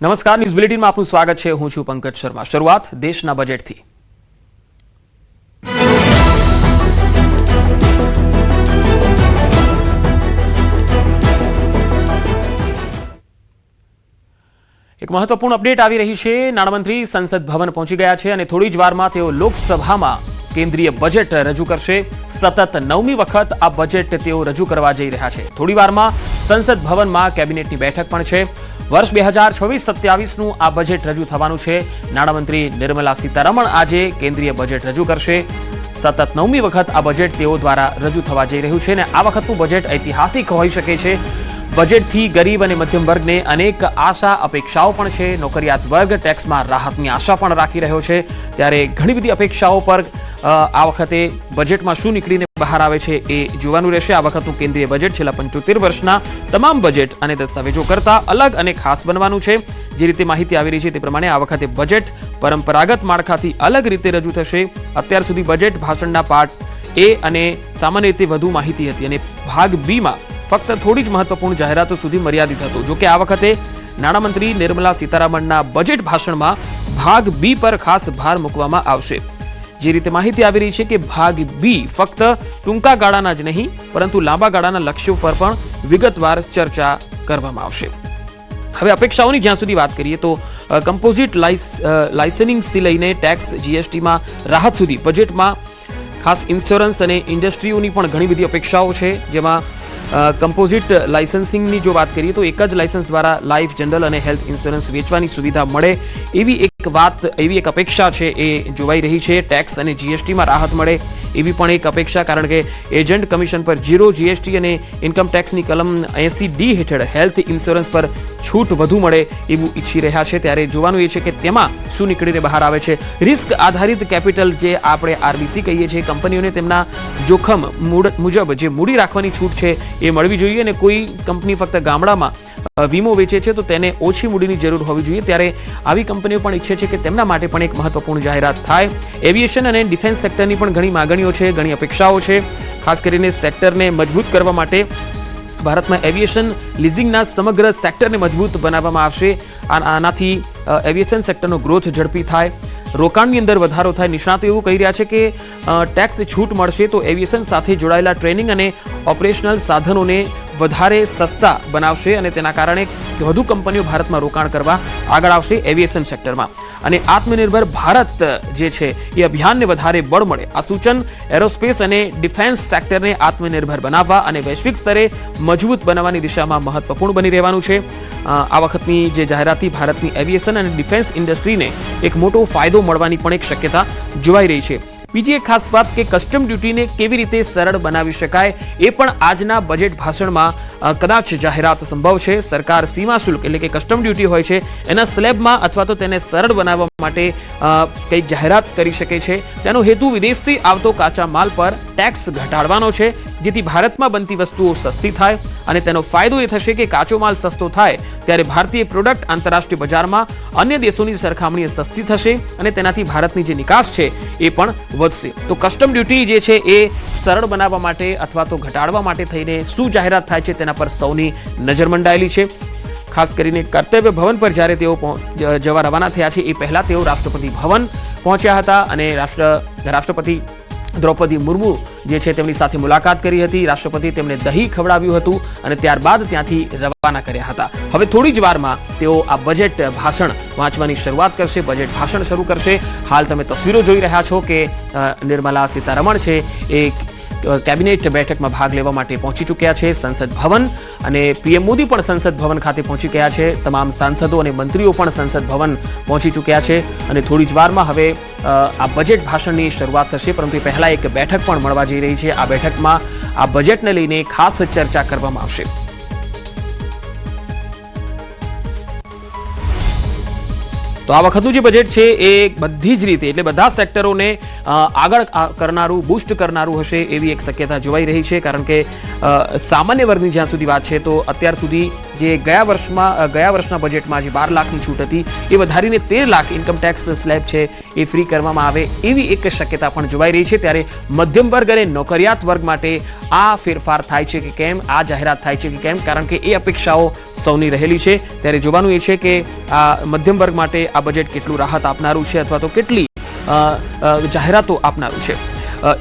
નમસ્કાર, ન્યૂઝ બુલેટિનમાં આપનું સ્વાગત છે। હું છું પંકજ શર્મા। શરૂઆત દેશના બજેટથી। એક મહત્વપૂર્ણ અપડેટ આવી રહી છે। નાણામંત્રી સંસદ ભવન પહોંચી ગયા છે અને થોડી જ વારમાં તેઓ લોકસભામાં કેન્દ્રીય બજેટ રજૂ કરશે। સતત 9મી વખત આ બજેટ તેઓ રજૂ કરવા જઈ રહ્યા છે। થોડી વારમાં સંસદ ભવનમાં કેબિનેટની બેઠક પણ છે। વર્ષ 2026-27નું આ બજેટ રજૂ થવાનું છે। નાણામંત્રી નિર્મલા સીતારમણ આજે કેન્દ્રીય બજેટ રજૂ કરશે। સતત 9મી વખત આ બજેટ તેઓ દ્વારા રજૂ થવા જઈ રહ્યું છે અને આ વખતનું બજેટ ઐતિહાસિક હોઈ શકે છે। બજેટથી ગરીબ અને મધ્યમ વર્ગને અનેક આશા અપેક્ષાઓ પણ છે। નોકરિયાત વર્ગ ટેક્સમાં રાહતની આશા પણ રાખી રહ્યો છે। ત્યારે ઘણી બધી અપેક્ષાઓ પર આ વખતે બજેટમાં શું નીકળીને બહાર આવે છે એ જોવાનું રહેશે। આ વખતનું કેન્દ્રીય બજેટ છેલ્લા 75 વર્ષના તમામ બજેટ અને દસ્તાવેજો કરતા અલગ અને ખાસ બનવાનું છે। જે રીતે માહિતી આવી રહી છે તે પ્રમાણે આ વખતે બજેટ પરંપરાગત માળખાથી અલગ રીતે રજૂ થશે। અત્યાર સુધી બજેટ ભાષણના પાર્ટ એ અને સામાન્ય રીતે વધુ માહિતી હતી અને ભાગ બીમાં ફક્ત થોડી જ મહત્વપૂર્ણ જાહેરાતો સુધી મર્યાદિત હતું। જો કે આ વખતે નાણામંત્રી નિર્મલા સીતારમણના બજેટ ભાષણમાં ભાગ બી પર ખાસ ભાર મૂકવામાં આવશે। જે રીતે માહિતી આવી રહી છે કે ભાગ બી ફક્ત ટૂંકા ગાળાના જ નહીં પરંતુ લાંબા ગાળાના લક્ષ્યો પર પણ વિગતવાર ચર્ચા કરવામાં આવશે। હવે અપેક્ષાઓની જ્યાં સુધી વાત કરીએ તો કમ્પોઝિટ લાઇસન્સિંગથી લઈને ટેક્સ જીએસટીમાં રાહત સુધી બજેટમાં ખાસ ઇન્સ્યોરન્સ અને ઇન્ડસ્ટ્રીઓની પણ ઘણી બધી અપેક્ષાઓ છે। જેમાં કમ્પોઝિટ લાઇસન્સિંગની જો વાત કરીએ તો એક જ લાઇસન્સ દ્વારા લાઈફ, જનરલ અને હેલ્થ ઇન્સ્યોરન્સ વેચવાની સુવિધા મળે એવી એક અપેક્ષા છે એ જોવાઈ રહી છે। ટેક્સ અને જીએસટીમાં રાહત મળે એવી પણ એક અપેક્ષા, કારણ કે એજન્ટ કમિશન પર 0 જીએસટી અને ઇન્કમ ટેક્સની કલમ 80D હેઠળ હેલ્થ ઇન્સ્યોરન્સ પર છૂટ વધુ મળે એવું ઈચ્છી રહ્યા છે। ત્યારે જોવાનું એ છે કે તેમાં શું નીકળીને બહાર આવે છે। રિસ્ક આધારિત કેપિટલ જે આપણે આરબીસી કહીએ છીએ, કંપનીઓને તેમના જોખમ મુજબ જે મૂડી રાખવાની છૂટ છે એ મળવી જોઈએ અને કોઈ કંપની ફક્ત ગામડામાં વીમો વેચે છે તો તેને ઓછી મૂડીની જરૂર હોવી જોઈએ। ત્યારે આવી કંપનીઓ પણ ઈચ્છે છે કે તેમના માટે પણ એક મહત્વપૂર્ણ જાહેરાત થાય। એવિએશન અને ડિફેન્સ સેક્ટરની પણ ઘણી માગણીઓ છે, ઘણી અપેક્ષાઓ છે। ખાસ કરીને સેક્ટરને મજબૂત કરવા માટે ભારતમાં એવિએશન લીઝિંગના સમગ્ર સેક્ટરને મજબૂત બનાવવામાં આવશે। આનાથી એવિએશન સેક્ટરનો ગ્રોથ ઝડપી થાય, રોકાણની અંદર વધારો થાય। નિષ્ણાતો એવું કહી રહ્યા છે કે ટેક્સ છૂટ મળશે તો એવિએશન સાથે જોડાયેલા ટ્રેનિંગ અને ઓપરેશનલ સાધનોને વધારે સસ્તા બનાવશે અને તેના કારણે વધુ કંપનીઓ ભારતમાં રોકાણ કરવા આગળ આવશે એવિએશન સેક્ટરમાં। અને આત્મનિર્ભર ભારત જે છે એ અભિયાનને વધારે બળ મળે આ સૂચન એરોસ્પેસ અને ડિફેન્સ સેક્ટરને આત્મનિર્ભર બનાવવા અને વૈશ્વિક સ્તરે મજબૂત બનાવવાની દિશામાં મહત્વપૂર્ણ બની રહેવાનું છે। આ વખતની જે જાહેરાતથી ભારતની એવિએશન અને ડિફેન્સ ઇન્ડસ્ટ્રીને એક મોટો ફાયદો મળવાની પણ એક શક્યતા જોવાઈ રહી છે। બીજી એક ખાસ વાત કે કસ્ટમ ડ્યુટીને કેવી રીતે સરળ બનાવી શકાય એ પણ આજના બજેટ ભાષણમાં કદાચ જાહેરાત સંભવ છે। સરકાર સીમા શુલ્ક એટલે કે કસ્ટમ ડ્યુટી હોય છે એના સ્લેબમાં અથવા તો તેને સરળ બનાવવા માટે કંઈક જાહેરાત કરી શકે છે। તેનો હેતુ વિદેશથી આવતો કાચા માલ પર ટેક્સ ઘટાડવાનો છે જેથી ભારતમાં બનતી વસ્તુઓ સસ્તી થાય અને તેનો ફાયદો એ થશે કે કાચો માલ સસ્તો થાય ત્યારે ભારતીય પ્રોડક્ટ આંતરરાષ્ટ્રીય બજારમાં અન્ય દેશોની સરખામણીએ સસ્તી થશે અને તેનાથી ભારતની જે નિકાસ છે એ પણ વધશે। તો કસ્ટમ ડ્યુટી જે છે એ સરળ બનાવવા માટે અથવા તો ઘટાડવા માટે થઈને શું જાહેરાત થાય છે તેના પર સૌની નજર મંડાયેલી છે। ખાસ કરીને કર્તવ્ય ભવન પર જ્યારે તેઓ જવા રવાના થયા છે એ પહેલા તેઓ રાષ્ટ્રપતિ ભવન પહોંચ્યા હતા અને રાષ્ટ્રપતિ દ્રૌપદી મુર્મુ જે છે તેમની સાથે મુલાકાત કરી હતી। રાષ્ટ્રપતિ તેમને દહીં ખવડાવ્યું હતું અને ત્યારબાદ ત્યાંથી રવાના કર્યા હતા। હવે થોડી જ વારમાં તેઓ આ બજેટ ભાષણ વાંચવાની શરૂઆત કરશે, બજેટ ભાષણ શરૂ કરશે। હાલ તમે તસવીરો જોઈ રહ્યા છો કે નિર્મલા સીતારમણ છે એ કેબિનેટ બેઠકમાં ભાગ લેવા માટે પહોંચી ચૂક્યા છે સંસદ ભવન અને પીએમ મોદી પણ સંસદ ભવન ખાતે પહોંચી ગયા છે। તમામ સાંસદો અને મંત્રીઓ પણ સંસદ ભવન પહોંચી ચૂક્યા છે અને થોડી જ વારમાં હવે આ બજેટ ભાષણની શરૂઆત થશે। પરંતુ એ પહેલા એક બેઠક પણ મળવા જઈ રહી છે। આ બેઠકમાં આ બજેટને લઈને ખાસ ચર્ચા કરવામાં આવશે। તો આ વખતનું જે બજેટ છે એ બધી જ રીતે એટલે બધા સેક્ટરોને આગળ કરનારું, બૂસ્ટ કરનારું હશે એવી એક શક્યતા જોવાઈ રહી છે। કારણ કે સામાન્ય વર્ગની જ્યાં સુધી વાત છે તો અત્યાર સુધી જે ગયા વર્ષના બજેટમાં જે 12 લાખની છૂટ હતી એ વધારીને 13 લાખ ઇન્કમટેક્સ સ્લેબ છે એ ફ્રી કરવામાં આવે એવી એક શક્યતા પણ જોવાઈ રહી છે। ત્યારે મધ્યમ વર્ગ અને નોકરિયાત વર્ગ માટે આ ફેરફાર થાય છે કે કેમ, આ જાહેરાત થાય છે કે કેમ, કારણ કે એ અપેક્ષાઓ સૌની રહેલી છે। ત્યારે જોવાનું એ છે કે આ મધ્યમ વર્ગ માટે આ બજેટ કેટલું રાહત આપનારું છે અથવા તો કેટલી જાહેરાતો આપનારું છે।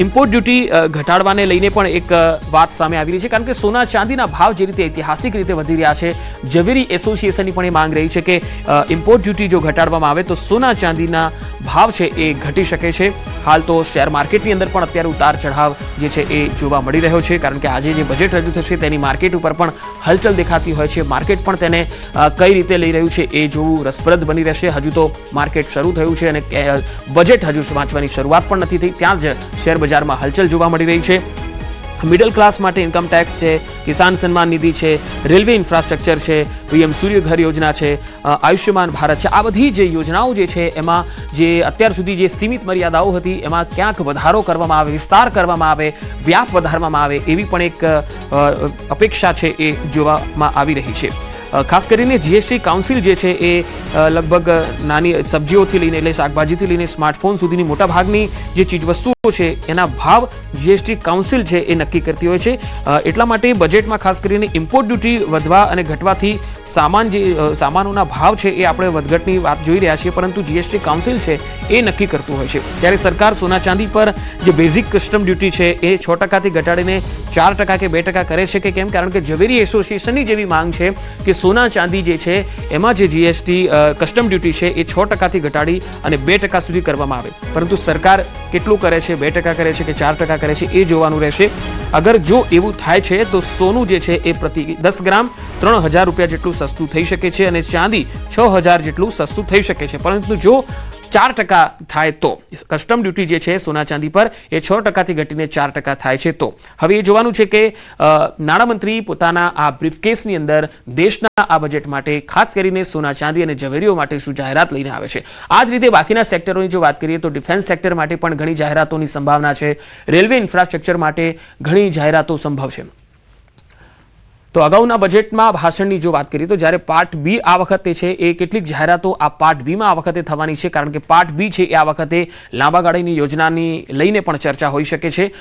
ઇમ્પોર્ટ ડ્યુટી ઘટાડવાને લઈને પણ એક વાત સામે આવી રહી છે, કારણ કે સોના ચાંદીના ભાવ જે રીતે ઐતિહાસિક રીતે વધી રહ્યા છે, ઝવેરી એસોસિએશનની પણ એ માંગ રહી છે કે ઇમ્પોર્ટ ડ્યુટી જો ઘટાડવામાં આવે તો સોના ચાંદીના ભાવ છે એ ઘટી શકે છે। હાલ તો શેર માર્કેટની અંદર પણ અત્યારે ઉતાર ચઢાવ જે છે એ જોવા મળી રહ્યો છે, કારણ કે આજે જે બજેટ રજૂ થશે તેની માર્કેટ ઉપર પણ હલચલ દેખાતી હોય છે। માર્કેટ પણ તેને કઈ રીતે લઈ રહ્યું છે એ જોવું રસપ્રદ બની રહેશે। હજુ તો માર્કેટ શરૂ થયું છે અને બજેટ હજુ વાંચવાની શરૂઆત પણ નથી થઈ, ત્યાં જ શેર બજારમાં હલચલ જોવા મળી રહી છે। મિડલ ક્લાસ માટે ઇન્કમ ટેક્સ છે, કિસાન સન્માન નિધિ છે, રેલવે ઇન્ફ્રાસ્ટ્રક્ચર છે, પીએમ સૂર્ય ઘર યોજના છે, આયુષ્યમાન ભારત છે, આ બધી જે યોજનાઓ જે છે એમાં જે અત્યાર સુધી જે સીમિત મર્યાદાઓ હતી એમાં ક્યાંક વધારો કરવામાં આવે, વિસ્તાર કરવામાં આવે, વ્યાપ વધારવામાં આવે એવી પણ એક અપેક્ષા છે એ જોવામાં આવી રહી છે। ખાસ કરીને જીએસટી કાઉન્સિલ જે છે એ લગભગ નાની સબ્જીઓથી લઈને એટલે શાકભાજીથી લઈને સ્માર્ટફોન સુધીની મોટાભાગની જે ચીજવસ્તુઓ છે એના ભાવ જીએસટી કાઉન્સિલ છે એ નક્કી કરતી હોય છે। એટલા માટે બજેટમાં ખાસ કરીને ઇમ્પોર્ટ ડ્યુટી વધવા અને ઘટવાથી સામાનોના ભાવ છે એ આપણે વધઘટની વાત જોઈ રહ્યા છીએ, પરંતુ જીએસટી કાઉન્સિલ છે એ નક્કી કરતું હોય છે। ત્યારે સરકાર સોના ચાંદી પર જે બેઝિક કસ્ટમ ડ્યુટી છે એ 6%થી ઘટાડીને 4% કે 2% કરે છે કે કેમ, કારણ કે ઝવેરી એસોસિએશનની જેવી માંગ છે કે સોના ચાંદી જે છે એમાં જે જીએસટી કસ્ટમ ડ્યુટી છે એ 6%થી ઘટાડી અને 2% સુધી કરવામાં આવે, પરંતુ સરકાર કેટલું કરે છે, 2% કરે છે કે 4% કરે છે એ જોવાનું રહેશે। અગર જો એવું થાય છે તો સોનું જે છે એ પ્રતિ 10 ગ્રામ 3000 રૂપિયા જેટલું સસ્તું થઈ શકે છે અને ચાંદી 6000 જેટલું સસ્તું થઈ શકે છે, પરંતુ જો 4% થાય તો કસ્ટમ ડ્યુટી જે છે સોના ચાંદી પર એ 6%થી ઘટીને 4% થાય છે। તો હવે એ જોવાનું છે કે નાણામંત્રી પોતાના આ બ્રીફકેસની અંદર દેશના આ બજેટ માટે ખાસ કરીને સોના ચાંદી અને ઝવેરીઓ માટે શું જાહેરાત લઈને આવે છે। આ જ રીતે બાકીના સેક્ટરોની જો વાત કરીએ તો ડિફેન્સ સેક્ટર માટે પણ ઘણી જાહેરાતોની સંભાવના છે, રેલવે ઇન્ફ્રાસ્ટ્રક્ચર માટે ઘણી જાહેરાતો સંભવ છે। તો અગાઉના બજેટમાં ભાષણની જો વાત કરીએ તો જ્યારે પાર્ટ બી આ વખતે છે એ કેટલીક જાહેરાતો આ પાર્ટ બીમાં આ વખતે થવાની છે, કારણ કે પાર્ટ બી છે એ આ વખતે લાંબા ગાળાની યોજનાની લઈને પણ ચર્ચા હોઈ શકે છે।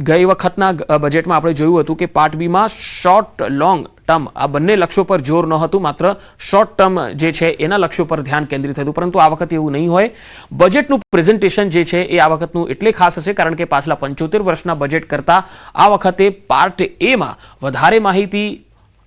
ગઈ વખતના બજેટમાં આપણે જોયું હતું કે પાર્ટ બીમાં શોર્ટ લોંગ ટર્મ આ બંને લક્ષ્યો પર જોર ન હતું, માત્ર શોર્ટ ટર્મ જે છે એના લક્ષ્યો પર ધ્યાન કેન્દ્રિત હતું, પરંતુ આ વખતે એવું નહીં હોય। બજેટનું પ્રેઝન્ટેશન જે છે એ આ વખતનું એટલે ખાસ હશે કારણ કે પાછલા 75 વર્ષના બજેટ કરતાં આ વખતે પાર્ટ એમાં વધારે માહિતી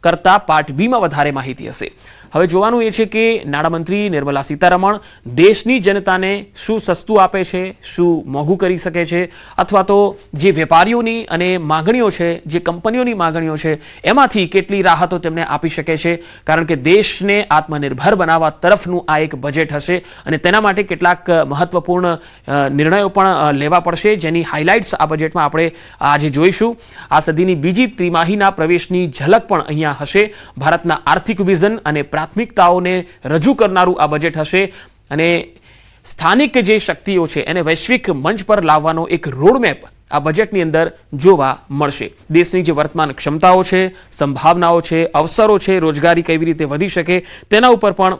કરતાં પાર્ટ બીમાં વધારે માહિતી હશે। હવે જોવાનું એ છે કે નાણામંત્રી નિર્મલા સીતારમણ દેશની જનતાને શું સસ્તું આપે છે, શું મોંઘું કરી શકે છે, અથવા તો જે વેપારીઓની અને માંગણીઓ છે, જે કંપનીઓની માંગણીઓ છે એમાંથી કેટલી રાહતો તેમને આપી શકે છે, કારણ કે દેશને આત્મનિર્ભર બનાવવા તરફનું આ એક બજેટ હશે અને તેના માટે કેટલાક મહત્વપૂર્ણ નિર્ણયો પણ લેવા પડશે, જેની હાઇલાઇટ્સ આ બજેટમાં આપણે આજે જોઈશું। આ સદીની બીજી ત્રિમાહીના પ્રવેશની ઝલક પણ અહીંયા હશે। ભારતના આર્થિક વિઝન અને પ્રાથમિકતાઓને રજૂ કરનારું આ બજેટ હશે અને સ્થાનિક જે શક્તિઓ છે એને વૈશ્વિક મંચ પર લાવવાનો એક રોડમેપ આ બજેટની અંદર જોવા મળશે। દેશની જે વર્તમાન ક્ષમતાઓ છે, સંભાવનાઓ છે, અવસરો છે, રોજગારી કેવી રીતે વધી શકે તેના ઉપર પણ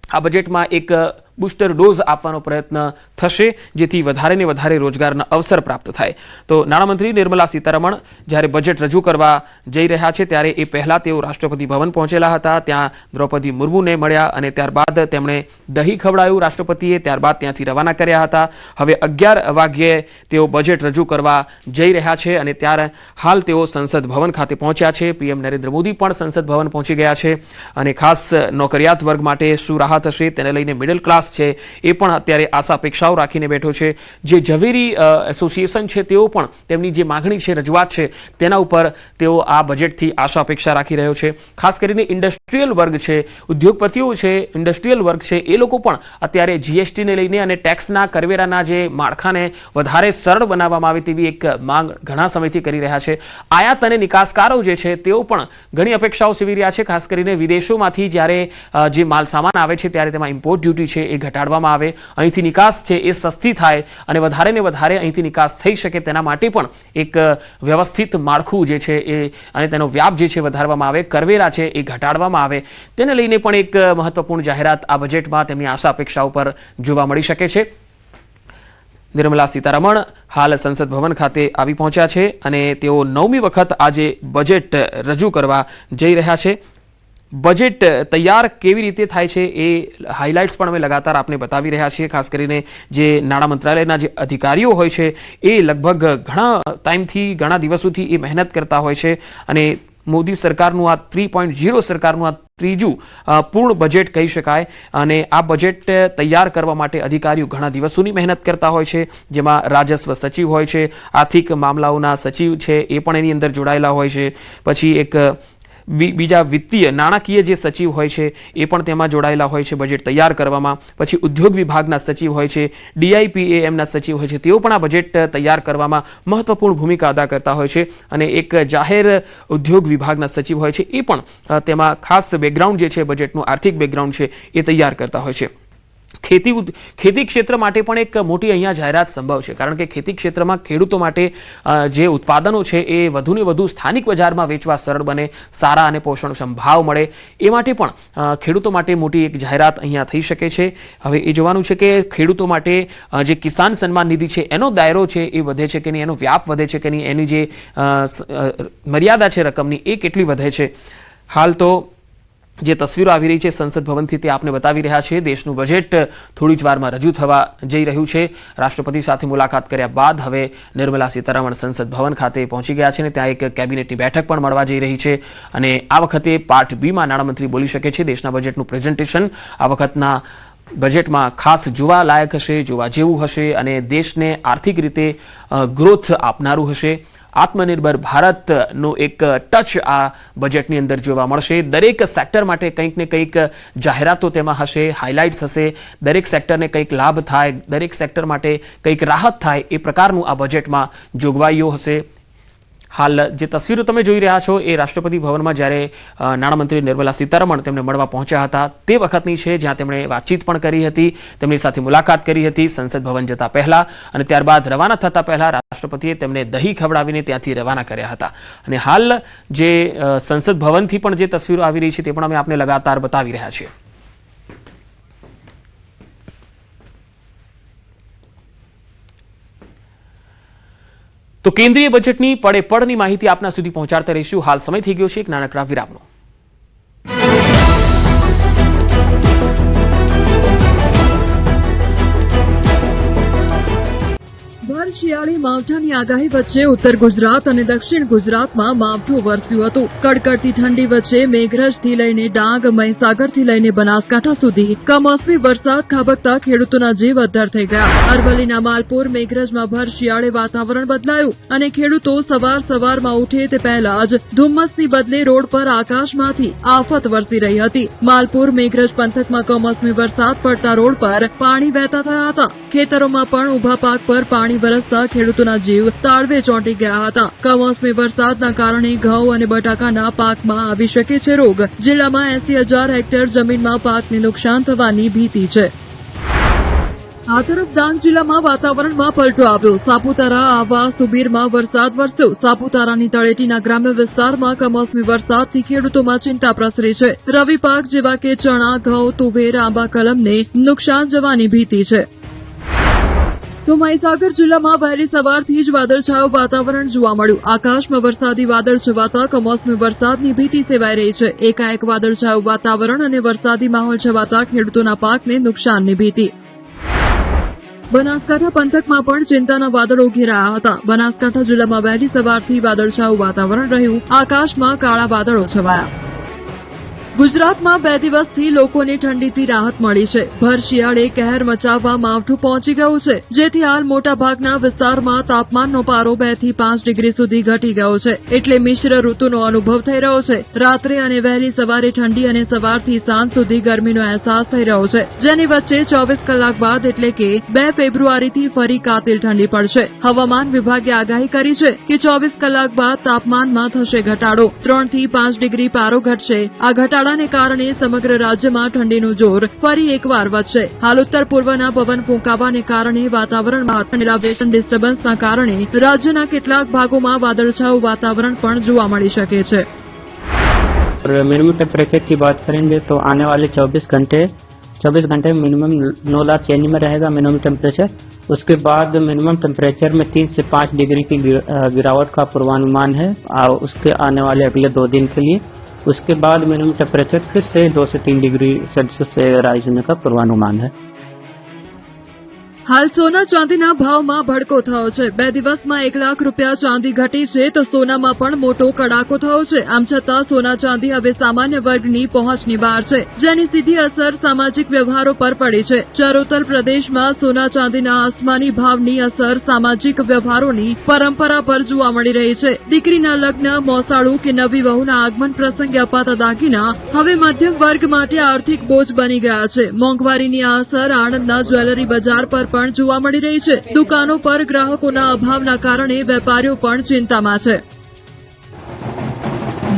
આ બજેટમાં એક બૂસ્ટર ડોઝ આપવાનો પ્રયત્ન થશે, જેથી વધારે ને વધારે રોજગારના અવસર પ્રાપ્ત થાય। તો નાણામંત્રી નિર્મલા સીતારમણ જ્યારે બજેટ રજૂ કરવા જઈ રહ્યા છે ત્યારે એ પહેલાં તેઓ રાષ્ટ્રપતિ ભવન પહોંચેલા હતા, ત્યાં દ્રૌપદી મુર્મુને મળ્યા અને ત્યારબાદ તેમણે દહીં ખવડાવ્યું રાષ્ટ્રપતિએ, ત્યારબાદ ત્યાંથી રવાના કર્યા હતા। હવે 11 વાગ્યે તેઓ બજેટ રજૂ કરવા જઈ રહ્યા છે અને ત્યારે હાલ તેઓ સંસદ ભવન ખાતે પહોંચ્યા છે। પીએમ નરેન્દ્ર મોદી પણ સંસદ ભવન પહોંચી ગયા છે અને ખાસ નોકરિયાત વર્ગ માટે શું રાહત હશે તેને લઈને મિડલ ક્લાસ છે એ પણ અત્યારે આશા અપેક્ષાઓ રાખીને બેઠો છે। જે ઝવેરી એસોસિએશન છે તેઓ પણ તેમની જે માંગણી છે, રજૂઆત છે તેના ઉપર તેઓ આ બજેટથી આશા અપેક્ષા રાખી રહ્યો છે। ખાસ કરીને ઇન્ડસ્ટ્રીયલ વર્ગ છે, ઉદ્યોગપતિઓ છે, ઇન્ડસ્ટ્રીયલ વર્ગ છે એ લોકો પણ અત્યારે જીએસટીને લઈને અને ટેક્સના કરવેરાના જે માળખાને વધારે સરળ બનાવવામાં આવે તેવી એક માંગ ઘણા સમયથી કરી રહ્યા છે। આયાત અને નિકાસકારો જે છે તેઓ પણ ઘણી અપેક્ષાઓ સેવી રહ્યા છે, ખાસ કરીને વિદેશોમાંથી જ્યારે જે માલ સામાન આવે છે ત્યારે તેમાં ઇમ્પોર્ટ ડ્યુટી છે એ ઘટાડવામાં આવે, અહીંથી નિકાસ છે એ સસ્તી થાય અને વધારે ને વધારે અહીંથી નિકાસ થઈ શકે તેના માટે પણ એક વ્યવસ્થિત માળખું જે છે એ અને તેનો વ્યાપ જે છે વધારવામાં આવે, કરવેરા છે એ ઘટાડવામાં આવે, તેને લઈને પણ એક મહત્વપૂર્ણ જાહેરાત આ બજેટમાં તેમની આશા અપેક્ષાઓ પર જોવા મળી શકે છે. નિર્મલા સીતારમણ હાલ સંસદ ભવન ખાતે આવી પહોંચ્યા છે અને તેઓ 9મી વખત આજે બજેટ રજૂ કરવા જઈ રહ્યા છે. બજેટ તૈયાર કેવી રીતે થાય છે એ હાઇલાઇટ્સ પણ અમે લગાતાર આપને બતાવી રહ્યા છીએ. ખાસ કરીને જે નાણાં મંત્રાલયના જે અધિકારીઓ હોય છે એ લગભગ ઘણા ટાઈમથી, ઘણા દિવસોથી એ મહેનત કરતા હોય છે અને મોદી સરકારનું આ 3.0 સરકારનું આ ત્રીજું પૂર્ણ બજેટ કહી શકાય અને આ બજેટ તૈયાર કરવા માટે અધિકારીઓ ઘણા દિવસોની મહેનત કરતા હોય છે, જેમાં રાજસ્વ સચિવ હોય છે, આર્થિક મામલાઓના સચિવ છે એ પણ એની અંદર જોડાયેલા હોય છે, પછી એક બીજા વિત્તીય નાણાકીય જે સચિવ હોય છે એ પણ તેમાં જોડાયેલા હોય છે બજેટ તૈયાર કરવામાં, પછી ઉદ્યોગ વિભાગના સચિવ હોય છે, DIPAMના સચિવ હોય છે, તેઓ પણ આ બજેટ તૈયાર કરવામાં મહત્વપૂર્ણ ભૂમિકા અદા કરતા હોય છે અને એક જાહેર ઉદ્યોગ વિભાગના સચિવ હોય છે એ પણ તેમાં ખાસ બેકગ્રાઉન્ડ જે છે બજેટનું આર્થિક બેકગ્રાઉન્ડ છે એ તૈયાર કરતા હોય છે. ખેતી ક્ષેત્ર માટે પણ એક મોટી અહીંયા જાહેરાત સંભવ છે, કારણ કે ખેતી ક્ષેત્રમાં ખેડૂતો માટે જે ઉત્પાદનો છે એ વધુને વધુ સ્થાનિક બજારમાં વેચવા સરળ બને, સારા અને પોષણક્ષમ ભાવ મળે, એ માટે પણ ખેડૂતો માટે મોટી એક જાહેરાત અહીંયા થઈ શકે છે. હવે એ જોવાનું છે કે ખેડૂતો માટે જે કિસાન સન્માન નિધિ છે એનો દાયરો છે એ વધે છે કે નહીં, એનો વ્યાપ વધે છે કે નહીં, એની જે મર્યાદા છે રકમની એ કેટલી વધે છે. હાલ તો જે તસવીરો આવી રહી છે સંસદ ભવનથી તે આપને બતાવી રહ્યા છે. દેશનું બજેટ થોડી જ વારમાં રજૂ થવા જઈ રહ્યું છે. રાષ્ટ્રપતિ સાથે મુલાકાત કર્યા બાદ હવે નિર્મલા સીતારમણ સંસદ ભવન ખાતે પહોંચી ગયા છે અને ત્યાં એક કેબિનેટની બેઠક પણ મળવા જઈ રહી છે અને આ વખતે પાર્ટ બીમાં નાણામંત્રી બોલી શકે છે. દેશના બજેટનું પ્રેઝન્ટેશન આ વખતના બજેટમાં ખાસ જોવા લાયક હશે, જોવા જેવું હશે અને દેશને આર્થિક રીતે ગ્રોથ આપનારું હશે. આત્મનિર્ભર ભારતનો એક ટચ આ બજેટની અંદર જોવા મળશે. દરેક સેક્ટર માટે કંઈક ને કંઈક જાહેરાતો તેમાં હશે, હાઇલાઇટ્સ હશે, દરેક સેક્ટરને કંઈક લાભ થાય, દરેક સેક્ટર માટે કંઈક રાહત થાય એ પ્રકારનું આ બજેટમાં જોગવાઈઓ હશે. હાલ જે તસવીરો તમે જોઈ રહ્યા છો એ રાષ્ટ્રપતિ ભવનમાં જ્યારે નાણામંત્રી નિર્મલા સીતારમણ તેમને મળવા પહોંચ્યા હતા તે વખતની છે, જ્યાં તેમણે વાતચીત પણ કરી હતી, તેમની સાથે મુલાકાત કરી હતી સંસદ ભવન જતા પહેલા અને ત્યારબાદ રવાના થતા પહેલા રાષ્ટ્રપતિએ તેમને દહીં ખવડાવીને ત્યાંથી રવાના કર્યા હતા. અને હાલ જે સંસદ ભવનથી પણ જે તસવીરો આવી રહી છે તે પણ અમે આપને લગાતાર બતાવી રહ્યા છીએ. તો કેન્દ્રીય બજેટની પડે પડની માહિતી આપના સુધી પહોંચાડતા રહીશું. હાલ સમય થઈ ગયો છે એક નાનકડા વિરામનો. ભર શિયાળી માવઠાની આગાહી વચ્ચે ઉત્તર ગુજરાત અને દક્ષિણ ગુજરાતમાં માવઠું વરસ્યું હતું. કડકડતી ઠંડી વચ્ચે મેઘરજથી લઈને ડાંગ, મહીસાગરથી લઈને બનાસકાંઠા સુધી કમોસમી વરસાદ ખાબકતા ખેડૂતોના જીવ અદ્ધર થઈ ગયા. અરવલ્લીના માલપુર મેઘરજમાં ભર શિયાળે વાતાવરણ બદલાયું અને ખેડૂતો સવારમાં ઉઠે તે પહેલા જ ધુમ્મસની બદલે રોડ પર આકાશમાંથી આફત વરસી રહી હતી. માલપુર મેઘરજ પંથકમાં કમોસમી વરસાદ પડતા રોડ પર પાણી વહેતા થયા હતા. ખેતરોમાં પણ ઉભા પાક પર પાણી વરસતા ખેડૂતોના જીવ તાળવે ચોંટી ગયા હતા. કમોસમી વરસાદના કારણે ઘઉં અને બટાકાના પાકમાં આવી શકે છે રોગ. જિલ્લામાં 80,000 હેક્ટર જમીનમાં પાકને નુકસાન થવાની ભીતિ છે. આ તરફ ડાંગ જિલ્લામાં વાતાવરણમાં પલટો આવ્યો. સાપુતારા, આહવા, સુબીરમાં વરસાદ વરસ્યો. સાપુતારાની તળેટીના ગ્રામ્ય વિસ્તારમાં કમોસમી વરસાદથી ખેડૂતોમાં ચિંતા પ્રસરી છે. રવિ પાક જેવા કે ચણા, ઘઉં, તુવેર, આંબા કલમને નુકસાન જવાની ભીતિ છે. તો મહીસાગર જિલ્લામાં વહેલી સવારથી જ વાદળછાયું વાતાવરણ જોવા મળ્યું. આકાશમાં વરસાદી વાદળ છવાતા કમોસમી વરસાદની ભીતિ સેવાઈ રહી છે. એકાએક વાદળછાયું વાતાવરણ અને વરસાદી માહોલ છવાતા ખેડૂતોના પાકને નુકસાનની ભીતિ. બનાસકાંઠા પંથકમાં પણ ચિંતાના વાદળો ઘેરાયા હતા. બનાસકાંઠા જિલ્લામાં વહેલી સવારથી વાદળછાયું વાતાવરણ રહ્યું. આકાશમાં કાળા વાદળો છવાયા. ગુજરાતમાં 2 દિવસથી લોકોને ઠંડીથી રાહત મળી છે. ભર શિયાળે કહેર મચાવવા માવઠું પહોંચી ગયું છે, જેથી હાલ મોટાભાગના વિસ્તારમાં તાપમાનનો પારો 2 થી 5 ડિગ્રી સુધી ઘટી ગયો છે. એટલે મિશ્ર ઋતુનો અનુભવ થઈ રહ્યો છે. રાત્રે અને વહેલી સવારે ઠંડી અને સવારથી સાંજ સુધી ગરમીનો અહેસાસ થઈ રહ્યો છે, જેની વચ્ચે 24 કલાક બાદ એટલે કે 2 ફેબ્રુઆરીથી ફરી કાતિલ ઠંડી પડશે. હવામાન વિભાગે આગાહી કરી છે કે 24 કલાક બાદ તાપમાનમાં થશે ઘટાડો. 3 થી 5 ડિગ્રી પારો ઘટશે. આ ઘટાડો શિયાળાને કારણે સમગ્ર રાજ્યમાં ઠંડીનું જોર ફરી એકવાર વધશે. હાલ ઉત્તર પૂર્વના પવન ફૂંકાવાને કારણે વાતાવરણમાં થયેલા વેસ્ટર્ન ડિસ્ટર્બન્સના કારણે રાજ્યના કેટલાક ભાગોમાં વાદળછાયું વાતાવરણ પણ જોવા મળી શકે છે. मिनिमम टेम्परेचर की बात करेंगे तो आने वाले 24 घंटे मिनिमम 9 लाख चेनी में रहेगा मिनिमम टेम्परेचर. उसके बाद मिनिमम टेम्परेचर में 3 से 5 डिग्री की गिरावट का पूर्वानुमान है उसके आने वाले अगले 2 दिन के लिए. उसके बाद मिनिमम टेम्परेचर फिर से 2 से 3 डिग्री सेल्सियस से राइज होने का पूर्वानुमान है. હાલ સોના ચાંદીના ભાવમાં ભડકો થયો છે. 2 દિવસમાં 1 લાખ રૂપિયા ચાંદી ઘટી છે તો સોનામાં પણ મોટો કડાકો થયો છે. આમ છતાં સોના ચાંદી હવે સામાન્ય વર્ગની પહોંચની બહાર છે, જેની સીધી અસર સામાજિક વ્યવહારો પર પડી છે. ચરોતર પ્રદેશમાં સોના ચાંદીના આસમાની ભાવની અસર સામાજિક વ્યવહારોની પરંપરા પર જોવા મળી રહી છે. દીકરીના લગ્ન, મોસાળું કે નવી વહુના આગમન પ્રસંગે અપાતા દાગીના હવે મધ્યમ વર્ગ માટે આર્થિક બોજ બની ગયા છે. મોંઘવારીની આ અસર આણંદના જ્વેલરી બજાર પર પણ જોવા મળી રહી છે. દુકાનો પર ગ્રાહકોના અભાવના કારણે વેપારીઓ પણ ચિંતામાં છે.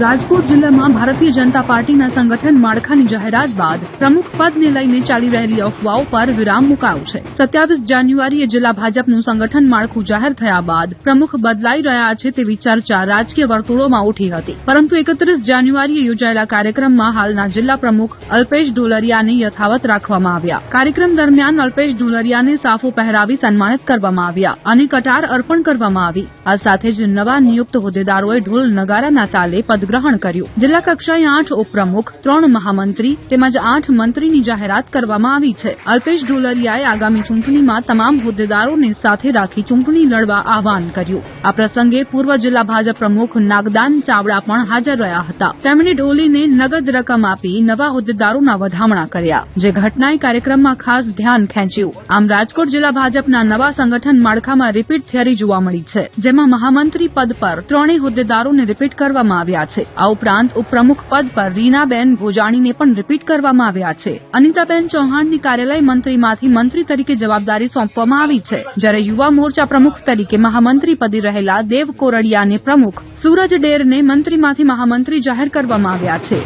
રાજકોટ જિલ્લામાં ભારતીય જનતા પાર્ટીના સંગઠન માળખાની જાહેરાત બાદ પ્રમુખ પદને લઈને ચાલી રહેલી અફવાઓ પર વિરામ મુકાયો છે. 27 જાન્યુઆરીએ જિલ્લા ભાજપનું સંગઠન માળખું જાહેર થયા બાદ પ્રમુખ બદલાઈ રહ્યા છે તેવી ચર્ચા રાજકીય વર્તુળોમાં ઉઠી હતી. પરંતુ 31 જાન્યુઆરીએ યોજાયેલા કાર્યક્રમમાં હાલના જિલ્લા પ્રમુખ અલ્પેશ ઢોલરિયાને યથાવત રાખવામાં આવ્યા. કાર્યક્રમ દરમિયાન અલ્પેશ ઢોલરિયાને સાફો પહેરાવી સન્માનિત કરવામાં આવ્યા અને કટાર અર્પણ કરવામાં આવી. આ સાથે જ નવા નિયુક્ત હોદ્દેદારોએ ઢોલ નગારાના તાલે ગ્રહણ કર્યું. જિલ્લા કક્ષાએ 8 ઉપપ્રમુખ, 3 મહામંત્રી તેમજ 8 મંત્રીની જાહેરાત કરવામાં આવી છે. અલ્પેશ ઢોલરિયાએ આગામી ચૂંટણીમાં તમામ હોદ્દેદારોને સાથે રાખી ચૂંટણી લડવા આહવાન કર્યું. આ પ્રસંગે પૂર્વ જિલ્લા ભાજપ પ્રમુખ નાગદાન ચાવડા પણ હાજર રહ્યા હતા. તેમણે ઢોલીને નગદ રકમ આપી નવા હોદ્દેદારોના વધામણા કર્યા, જે ઘટનાએ કાર્યક્રમમાં ખાસ ધ્યાન ખેંચ્યું. આમ રાજકોટ જિલ્લા ભાજપના નવા સંગઠન માળખામાં રિપીટ થિયરી જોવા મળી છે, જેમાં મહામંત્રી પદ પર 3 હોદ્દેદારોને રિપીટ કરવામાં આવ્યા છે. આ ઉપરાંત ઉપપ્રમુખ પદ પર રીનાબેન ભોજાણીને પણ રિપીટ કરવામાં આવ્યા છે. અનિતાબેન ચૌહાણની કાર્યાલય મંત્રીમાંથી મંત્રી તરીકે જવાબદારી સોંપવામાં આવી છે, જ્યારે યુવા મોરચા પ્રમુખ તરીકે મહામંત્રી પદે રહેલા દેવ કોરડિયાને પ્રમુખ, સૂરજ ડેરને મંત્રીમાંથી મહામંત્રી જાહેર કરવામાં આવ્યા છે.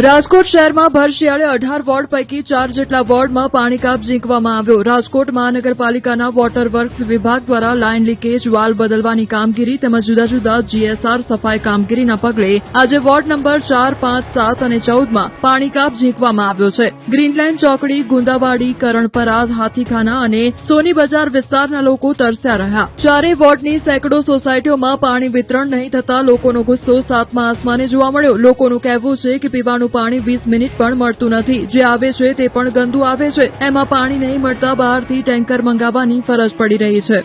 રાજકોટ શહેરમાં ભર શિયાળે 18 વોર્ડ પૈકી 4 જેટલા વોર્ડમાં પાણી કાપ ઝીંકવામાં આવ્યો. રાજકોટ મહાનગરપાલિકાના વોટર વર્ક્સ વિભાગ દ્વારા લાઇન લીકેજ, વાલ્વ બદલવાની કામગીરી તેમજ જુદા જુદા GSR સફાઈ કામગીરીના પગલે આજે વોર્ડ નંબર 4, 5, 7 અને 14માં પાણી કાપ ઝીંકવામાં આવ્યો છે. ગ્રીનલેન્ડ ચોકડી, ગુંદાવાડી, કરણપરા, હાથીખાના અને સોની બજાર વિસ્તારના લોકો તરસ્યા રહ્યા. 4 વોર્ડની સેંકડો સોસાયટીઓમાં પાણી વિતરણ નહીં થતા લોકોનો ગુસ્સો 7મા આસમાને જોવા મળ્યો. લોકોનું કહેવું છે કે પીવાનું પાણી 20 મિનિટ પણ મળતું નથી. જે આવે છે તે પણ ગંદુ આવે છે. એમાં પાણી નહીં મળતા બહારથી ટેન્કર મંગાવવાની ફરજ પડી રહી છે.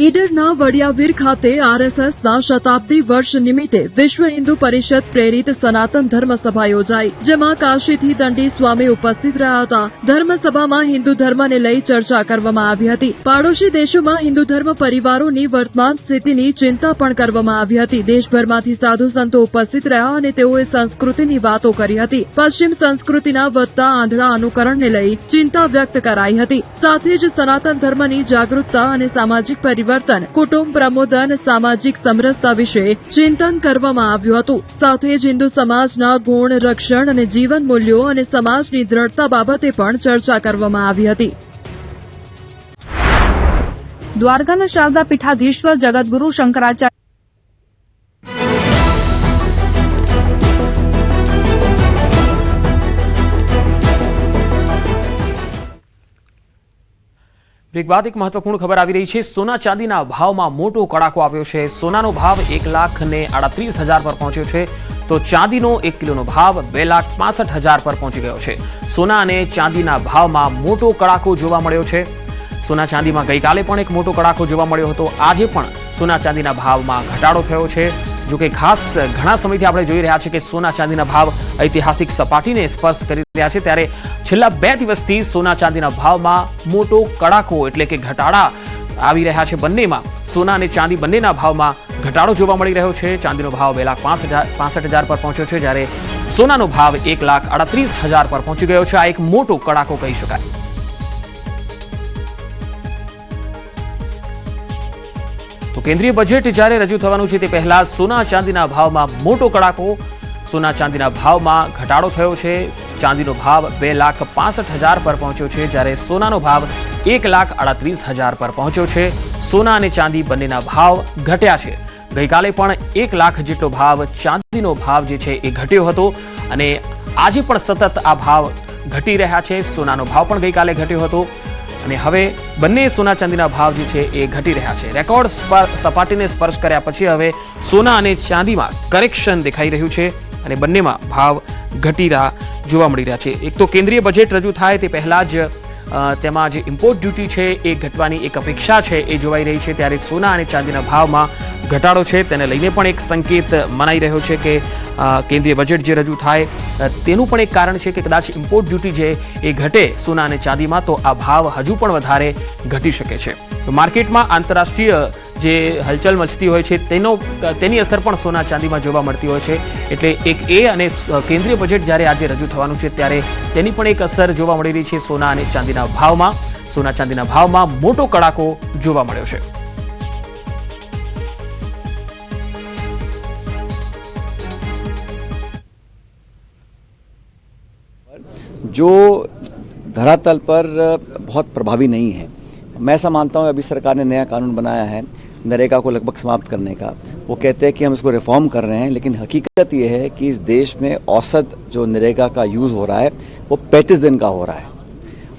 ઈડરના વડિયાવીર ખાતે RSSના શતાબ્દી વર્ષ નિમિત્તે વિશ્વ હિન્દુ પરિષદ પ્રેરિત સનાતન ધર્મસભા યોજાઈ, જેમાં કાશીથી દંડી સ્વામી ઉપસ્થિત રહ્યા હતા. ધર્મસભામાં હિન્દુ ધર્મને લઈ ચર્ચા કરવામાં આવી હતી. પાડોશી દેશોમાં હિન્દુ ધર્મ પરિવારોની વર્તમાન સ્થિતિની ચિંતા પણ કરવામાં આવી હતી. દેશભરમાંથી સાધુ સંતો ઉપસ્થિત રહ્યા અને તેઓએ સંસ્કૃતિની વાતો કરી હતી. પશ્ચિમ સંસ્કૃતિના વધતા આંધળા અનુકરણને લઈ ચિંતા વ્યક્ત કરાઈ હતી. સાથે જ સનાતન ધર્મની જાગૃતતા અને સામાજિક પરિવર્તન, કુટુંબ પ્રમોદન, સામાજિક સમરસતા વિશે ચિંતન કરવામાં આવ્યું હતું. સાથે જ હિન્દુ સમાજના ગુણ, રક્ષણ અને જીવન મૂલ્યો અને સમાજની દ્રઢતા બાબતે પણ ચર્ચા કરવામાં આવી હતી. દ્વારકાના શારદા પીઠાધીશ્વર જગતગુરુ શંકરાચાર્ય બ્રેક બાદ એક મહત્વપૂર્ણ ખબર આવી રહી છે. સોના ચાંદીના ભાવમાં મોટો કડાકો આવ્યો છે. સોનાનો ભાવ 1,38,000 પર પહોંચ્યો છે, તો ચાંદીનો 1 કિલોનો ભાવ 2,65,000 પર પહોંચી ગયો છે. સોના અને ચાંદીના ભાવમાં મોટો કડાકો જોવા મળ્યો છે. સોના ચાંદીમાં ગઈકાલે પણ એક મોટો કડાકો જોવા મળ્યો હતો. આજે પણ સોના ચાંદીના ભાવમાં ઘટાડો થયો છે. જો કે ખાસ ઘણા સમયથી આપણે જોઈ રહ્યા છીએ કે સોના ચાંદીના ભાવ ઐતિહાસિક સપાટીને સ્પર્શ કરી રહ્યા છે, ત્યારે છેલ્લા 2 દિવસથી સોના ચાંદીના ભાવમાં મોટો કડાકો એટલે કે ઘટાડા આવી રહ્યા છે. બંનેમાં સોના અને ચાંદી બંનેના ભાવમાં ઘટાડો જોવા મળી રહ્યો છે. ચાંદીનો ભાવ 2,65,000 પર પહોંચ્યો છે, જ્યારે સોનાનો ભાવ 1,38,000 પર પહોંચી ગયો છે. આ એક મોટો કડાકો કહી શકાય. તો કેન્દ્રીય બજેટ જ્યારે રજૂ થવાનું છે તે પહેલા સોના ચાંદીના ભાવમાં મોટો કડાકો. સોના ચાંદીના ભાવમાં ઘટાડો થયો છે. ચાંદીનો ભાવ 2,65,000 પર પહોંચ્યો છે, જ્યારે સોનાનો ભાવ 1,38,000 પર પહોંચ્યો છે. સોના અને ચાંદી બંનેના ભાવ ઘટ્યા છે. ગઈકાલે પણ 1 લાખ જેટલો ભાવ ચાંદીનો ભાવ જે છે એ ઘટ્યો હતો અને આજે પણ સતત આ ભાવ ઘટી રહ્યા છે. સોનાનો ભાવ પણ ગઈકાલે ઘટ્યો હતો અને હવે બંને સોના ચાંદીના ભાવ જે છે એ ઘટી રહ્યા છે. રેકોર્ડ સપાટીને સ્પર્શ કર્યા પછી હવે સોના અને ચાંદીમાં કરેક્શન દેખાઈ રહ્યું છે અને બંનેમાં ભાવ ઘટી રહ્યા જોવા મળી રહ્યા છે. એક તો કેન્દ્રીય બજેટ રજૂ થાય તે પહેલા જ તેમાં જે ઇમ્પોર્ટ ડ્યુટી છે એ ઘટવાની એક અપેક્ષા છે એ જોવાઈ રહી છે, ત્યારે સોના અને ચાંદીના ભાવમાં ઘટાડો છે તેને લઈને પણ એક સંકેત મનાઈ રહ્યો છે કે કેન્દ્રીય બજેટ જે રજૂ થાય તેનું પણ એક કારણ છે કે કદાચ ઇમ્પોર્ટ ડ્યુટી જે એ ઘટે સોના અને ચાંદીમાં તો આ ભાવ હજુ પણ વધારે ઘટી શકે છે. તો માર્કેટમાં આંતરરાષ્ટ્રીય જે હલચલ મચતી હોય છે તેની અસર પણ સોના ચાંદીમાં જોવા મળતી હોય છે. એટલે એક એ અને કેન્દ્રીય બજેટ જ્યારે આજે રજૂ થવાનું છે ત્યારે તેની પણ એક અસર જોવા મળી રહી છે સોના અને ચાંદીના ભાવમાં. સોના ચાંદીના ભાવમાં મોટો કડાકો જોવા મળ્યો છે. जो धरातल पर बहुत प्रभावी नहीं है. मैं ऐसा मानता हूँ अभी सरकार ने नया कानून बनाया है नरेगा को लगभग समाप्त करने का. वो कहते हैं कि हम इसको रिफॉर्म कर रहे हैं, लेकिन हकीकत ये है कि इस देश में औसत जो नरेगा का यूज़ हो रहा है वो 35 दिन का हो रहा है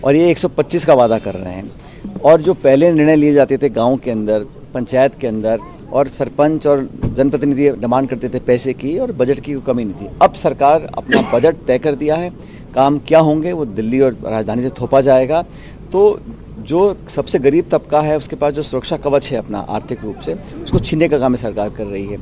और ये 125 का वादा कर रहे हैं. और जो पहले निर्णय लिए जाते थे गाँव के अंदर, पंचायत के अंदर, और सरपंच और जनप्रतिनिधि डिमांड करते थे पैसे की और बजट की कोई कमी नहीं थी. अब सरकार अपना बजट तय कर दिया है. काम क्या होंगे वो दिल्ली और राजधानी से थोपा जाएगा. तो जो सबसे गरीब तबका है उसके पास जो सुरक्षा कवच है अपना आर्थिक रूप से, उसको छीनने का काम सरकार कर रही है.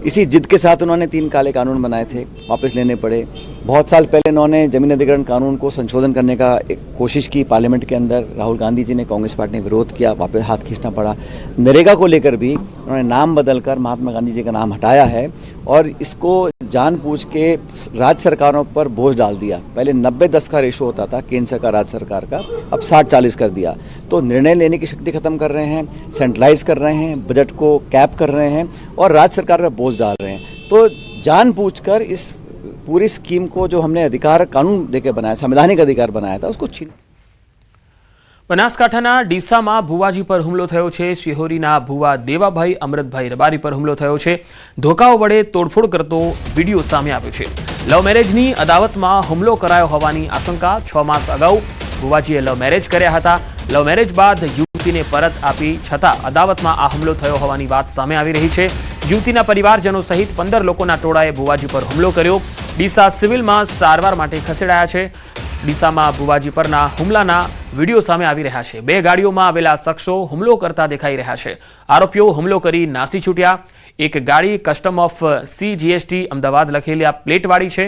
इसी जिद के साथ उन्होंने 3 काले कानून बनाए थे, वापस लेने पड़े. बहुत साल पहले उन्होंने जमीन अधिग्रहण कानून को संशोधन करने का एक कोशिश की पार्लियामेंट के अंदर. राहुल गांधी जी ने, कांग्रेस पार्टी ने विरोध किया, वापस हाथ खींचना पड़ा. नरेगा को लेकर भी उन्होंने नाम बदलकर महात्मा गांधी जी का नाम हटाया है और इसको जानबूझ के राज्य सरकारों पर बोझ डाल दिया. पहले 90-10 का रेशो होता था केंद्र सरकार राज्य सरकार का, अब 60-40 कर दिया. तो निर्णय लेने की शक्ति खत्म कर रहे हैं, सेंट्रलाइज कर रहे हैं, बजट को कैप कर रहे हैं और राज्य सरकार पर बोझ डाल रहे हैं. तो जानबूझकर इस पूरी स्कीम को जो हमने अधिकार कानून देके बनाया, संवैधानिक अधिकार बनाया था, उसको छीन. બનાસકાંઠાના ડીસામાં ભુવાજી પર હુમલો થયો છે. શિહોરીના ભુવા દેવાભાઈ અમૃતભાઈ રબારી પર હુમલો થયો છે. ધોકાઓ વડે તોડફોડ કરતો વિડીયો સામે આવ્યો છે. લવ મેરેજની અદાવતમાં હુમલો કરાયો હોવાની આશંકા. 6 માસ અગાઉ ભુવાજીએ લવ મેરેજ કર્યા હતા. લવ મેરેજ બાદ યુવતીને પરત આપી છતાં અદાવતમાં આ હુમલો થયો હોવાની વાત સામે આવી રહી છે. યુવતીના પરિવારજનો સહિત 15 લોકોના ટોળાએ ભુવાજી પર હુમલો કર્યો. ડીસા સિવિલમાં સારવાર માટે ખસેડાયા છે. ડીસામાં ભુવાજી પરના હુમલાના વિડીયો સામે આવી રહ્યા છે. 2 ગાડીઓમાં આવેલા શખ્સો હુમલો કરતા દેખાઈ રહ્યા છે. આરોપીઓ હુમલો કરી નાસી છૂટ્યા. એક ગાડી કસ્ટમ ઓફ CGST અમદાવાદ લખેલી પ્લેટવાળી છે.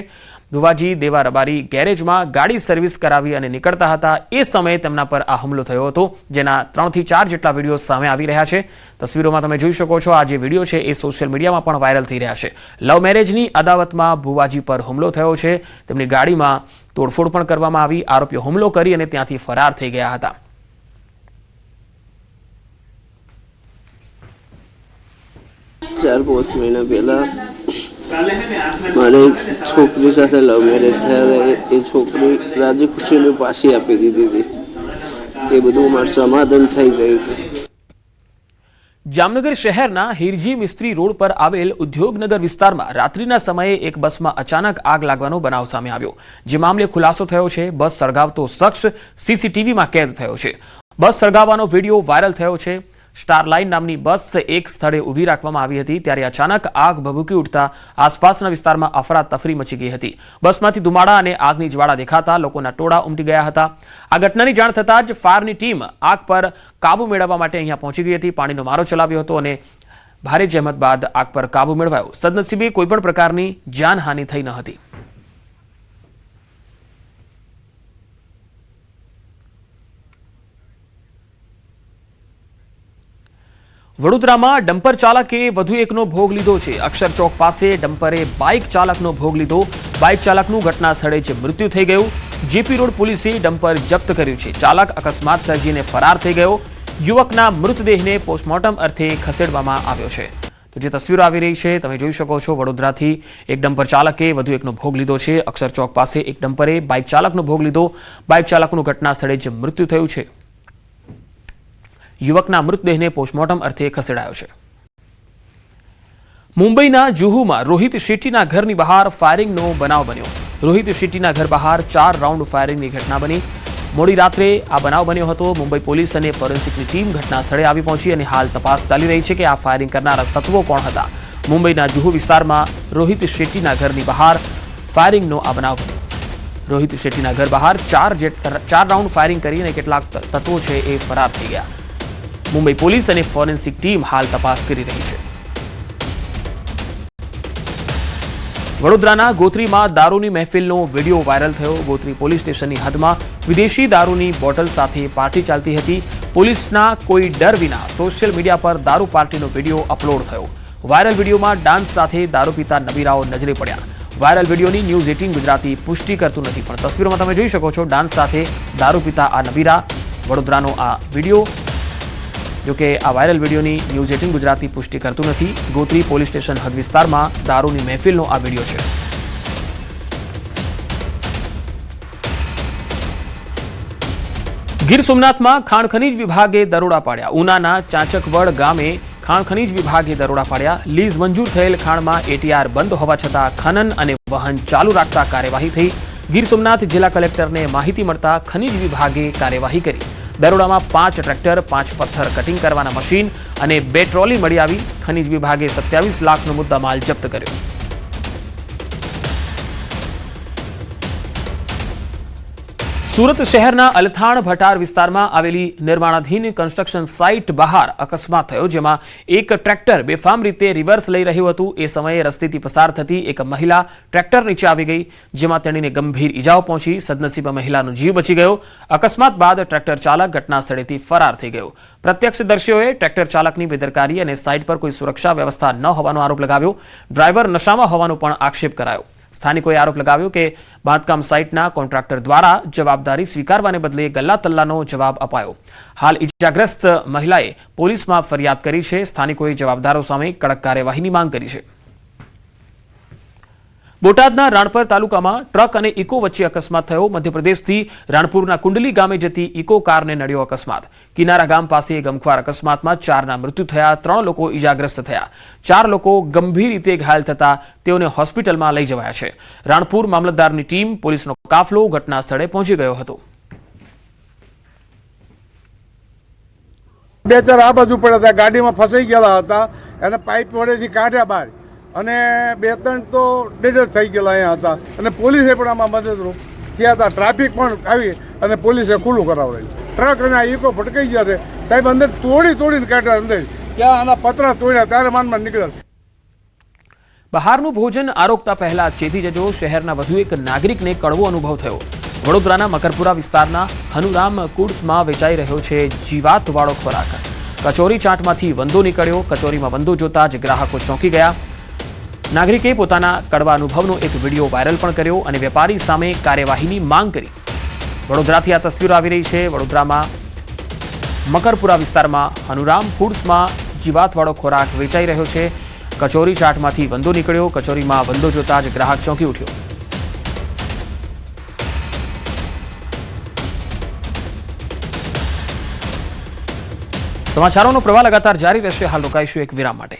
ભુવાજી દેવા રબારી ગેરેજમાં ગાડી સર્વિસ કરાવી અને નીકળતા હતા એ સમયે તેમના પર આ હુમલો થયો હતો, જેના 3 થી 4 જેટલા વિડીયો સામે આવી રહ્યા છે. તસવીરોમાં તમે જોઈ શકો છો આ જે વિડીયો છે એ સોશિયલ મીડિયામાં પણ વાયરલ થઈ રહ્યા છે. લવ મેરેજની અદાવતમાં ભુવાજી પર હુમલો થયો છે. તેમની ગાડીમાં તોડફોડ પણ કરવામાં આવી. આરોપીઓ હુમલો કરી અને ત્યાંથી ફરાર થઈ ગયા હતા. 4-5 મહિના પહેલા મારે છોકરી સાથે લવ મેરેજ થયા હતા. એ છોકરી રાજી ખુશીને પાછી આપી દીધી હતી. એ બધું મારું સમાધાન થઈ ગયું હતું. જામનગર શહેરના હિરજી મિસ્ત્રી રોડ પર આવેલ ઉદ્યોગનગર વિસ્તારમાં રાત્રિના સમયે એક બસમાં અચાનક આગ લાગવાનો બનાવ સામે આવ્યો. જે મામલે ખુલાસો થયો છે. બસ સળગાવતો શખ્સ CCTVમાં કેદ થયો છે. બસ સળગાવવાનો વિડીયો વાયરલ થયો છે. સ્ટાર લાઇન નામની બસ એક સ્થળે ઊભી રાખવામાં આવી હતી ત્યારે અચાનક આગ ભભૂકી ઉઠતા આસપાસના વિસ્તારમાં અફરાતફરી મચી ગઈ હતી. બસમાંથી ધુમાડા અને આગની જ્વાળા દેખાતા લોકોના ટોળા ઉમટી ગયા હતા. આ ઘટનાની જાણ થતાં જ ફાયરની ટીમ આગ પર કાબુ મેળવવા માટે અહીંયા પહોંચી ગઈ હતી. પાણીનો મારો ચલાવ્યો હતો અને ભારે જહેમત બાદ આગ પર કાબુ મેળવાયો. સદનસીબે કોઈપણ પ્રકારની જાનહાનિ થઈ ન હતી. વડોદરામાં ડમ્પર ચાલકે વધુ એકનો ભોગ લીધો છે. અક્ષર ચોક પાસે ડમ્પરે બાઇક ચાલકનો ભોગ લીધો. બાઇક ચાલકનું ઘટના સ્થળે જ મૃત્યુ થઈ ગયું. JP રોડ પોલીસે ડમ્પર જપ્ત કર્યું છે. ચાલક અકસ્માત સર્જીને ફરાર થઈ ગયો. યુવકના મૃતદેહને પોસ્ટમોર્ટમ અર્થે ખસેડવામાં આવ્યો છે। તો જે તસવીરો આવી રહી છે તમે જોઈ શકો છો, વડોદરાથી એક ડમ્પર ચાલકે વધુ એકનો ભોગ લીધો છે। અક્ષર ચોક પાસે એક ડમ્પરે બાઇક ચાલકનો ભોગ લીધો। બાઇક ચાલકનું ઘટના સ્થળે જ મૃત્યુ થયું છે। યુવકના મૃતદેહને પોસ્ટમોર્ટમ અર્થે ખસેડાયો છે। મુંબઈના જુહુમાં રોહિત શેટ્ટીના ઘરની બહાર ફાયરિંગનો બનાવ બન્યો। રોહિત શેટ્ટીના ઘર બહાર 4 રાઉન્ડ ફાયરિંગની ઘટના બની। મોડી રાત્રે આ બનાવ બન્યો હતો। મુંબઈ પોલીસ અને ફોરેન્સિકની ટીમ ઘટના સ્થળે આવી પહોંચી અને હાલ તપાસ ચાલી રહી છે કે આ ફાયરિંગ કરનારા તત્વો કોણ હતા। મુંબઈના જુહુ વિસ્તારમાં રોહિત શેટ્ટીના ઘરની બહાર ફાયરિંગનો આ બનાવ બન્યો। રોહિત શેટ્ટીના ઘર બહાર 4 રાઉન્ડ ફાયરિંગ કરીને કેટલાક તત્વો છે એ ફરાર થઈ ગયા। મુંબઈ પોલીસ અને ફોરેન્સિક ટીમ હાલ તપાસ કરી રહી છે। વડોદરાના ગોત્રીમાં દારૂની મહેફિલનો વિડીયો વાયરલ થયો। ગોત્રી પોલીસ સ્ટેશનની હદમાં વિદેશી દારૂની બોટલ સાથે પાર્ટી ચાલતી હતી। પોલીસના કોઈ ડર વિના સોશિયલ મીડિયા પર દારૂ પાર્ટીનો વિડીયો અપલોડ થયો। વાયરલ વિડીયોમાં ડાન્સ સાથે દારૂ પીતા નબીરાઓ નજરે પડ્યા। વાયરલ વિડીયોની ન્યૂઝ 18 ગુજરાતી પુષ્ટિ કરતું નથી, પણ તસવીરોમાં તમે જોઈ શકો છો ડાન્સ સાથે દારૂ પીતા આ નબીરા। વડોદરાનો આ વિડીયો, જો કે આ વાયરલ વિડીયોની ન્યૂઝ 18 ગુજરાતી પુષ્ટિ કરતું નથી। ગોત્રી પોલીસ સ્ટેશન હદ વિસ્તારમાં દારૂની મહેફિલનો આ વિડીયો છે। ગીર સોમનાથમાં ખાણ ખનીજ વિભાગે દરોડા પાડ્યા। ઉનાના ચાંચકવડ ગામે ખાણ ખનીજ વિભાગે દરોડા પાડ્યા। લીઝ મંજૂર થયેલ ખાણમાં એટીઆર બંધ હોવા છતાં ખનન અને વહન ચાલુ રાખતા કાર્યવાહી થઈ। ગીર સોમનાથ જિલ્લા કલેક્ટરને માહિતી મળતા ખનીજ વિભાગે કાર્યવાહી કરી। દરોડામાં 5 ટ્રેક્ટર, 5 પથ્થર કટિંગ કરવાના મશીન અને 2 ટ્રોલી મળી આવી। ખનીજ વિભાગે 27 લાખનો મુદ્દામાલ જપ્ત કર્યો। સુરત શહેરના અલથાણ ભટાર વિસ્તારમાં આવેલી નિર્માણાધીન કન્સ્ટ્રક્શન સાઇટ બહાર અકસ્માત થયો, જેમાં એક ટ્રેક્ટર બેફામ રીતે રિવર્સ લઈ રહ્યું હતું। એ સમયે રસ્તેથી પસાર થતી એક મહિલા ટ્રેક્ટર નીચે આવી ગઈ, જેમાં તેણીને ગંભીર ઈજાઓ પહોંચી। સદનસીબે મહિલાનો જીવ બચી ગયો। અકસ્માત બાદ ટ્રેક્ટર ચાલક ઘટના સ્થળેથી ફરાર થઈ ગયો। પ્રત્યક્ષદર્શીઓએ ટ્રેક્ટર ચાલકની બેદરકારી અને સાઇટ પર કોઈ સુરક્ષા વ્યવસ્થા ન હોવાનો આરોપ લગાવ્યો। ડ્રાઈવર નશામાં હોવાનો પણ આક્ષેપ કરાયો। સ્થાનિકોએ આરોપ લગાવ્યો કે બાંધકામ સાઇટના કોન્ટ્રાક્ટર દ્વારા જવાબદારી સ્વીકારવાને બદલે ગલ્લા તલ્લાનો જવાબ અપાયો। હાલ ઇજાગ્રસ્ત મહિલાએ પોલીસમાં ફરિયાદ કરી છે। સ્થાનિકોએ જવાબદારો સામે કડક કાર્યવાહીની માંગ કરી છે। બોટાદના રાણપર તાલુકામાં ટ્રક અને ઇકો વચ્ચે અકસ્માત થયો। મધ્યપ્રદેશથી રાણપુરના કુંડલી ગામે જતી ઇકો કારને નડ્યો અકસ્માત। કિનારા ગામ પાસે ગમખ્વાર અકસ્માતમાં 4ના મૃત્યુ થયા, 3 લોકો ઇજાગ્રસ્ત થયા। 4 લોકો ગંભીર રીતે ઘાયલ થતા તેઓને હોસ્પિટલમાં લઈ જવાયા છે। રાણપુર મામલતદારની ટીમ, પોલીસનો કાફલો ઘટના સ્થળે પહોંચી ગયો હતો। બે ચાર આ બાજુ પડ્યા હતા, ગાડીમાં ફસાઈ ગયેલા હતા અને પાઇપ વડેથી કાઢ્યા બહાર અને 2-3 તો ડેડ થઈ ગયેલા અહીંયા હતા અને પોલીસે પણ આમાં મદદરૂપ થયા હતા। ટ્રાફિક પણ આવી અને પોલીસે ખુલ્લું કરાવડાવ્યું। ટ્રક અને આ ઇકો ભટકાઈ ગયા છે સાહેબ, અંદર તોડીને કાઢ્યા। અંદર ક્યાં આના પતરા તોડ્યા ત્યારે માનમાં નીકળ્યા। બહારનું ભોજન આરોગતા પહેલા ચેતી જજો। શહેરના વધુ એક નાગરિકને કડવો અનુભવ થયો। વડોદરાના મકરપુરા વિસ્તારના હનુરામ કુડ્સમાં વેચાઈ રહ્યો છે જીવાતવાળો ખોરાક। કચોરી ચાટમાંથી વંદો નીકળ્યો। કચોરીમાં વંદો જોતા જ ગ્રાહકો ચોંકી ગયા। નાગરિકે પોતાના કડવા અનુભવનો એક વિડીયો વાયરલ પણ કર્યો અને વેપારી સામે કાર્યવાહીની માંગ કરી। વડોદરાથી આ તસવીરો આવી રહી છે। વડોદરામાં મકરપુરા વિસ્તારમાં હનુરામ ફૂડ્સમાં જીવાતવાળો ખોરાક વેચાઈ રહ્યો છે। કચોરી ચાટમાંથી વંદો નીકળ્યો। કચોરીમાં વંદો જોતા જ ગ્રાહક ચોંકી ઉઠ્યો। સમાચારોનો પ્રવાહ લગાતાર જારી રહેશે। હાલ રોકાઈશું એક વિરામ માટે।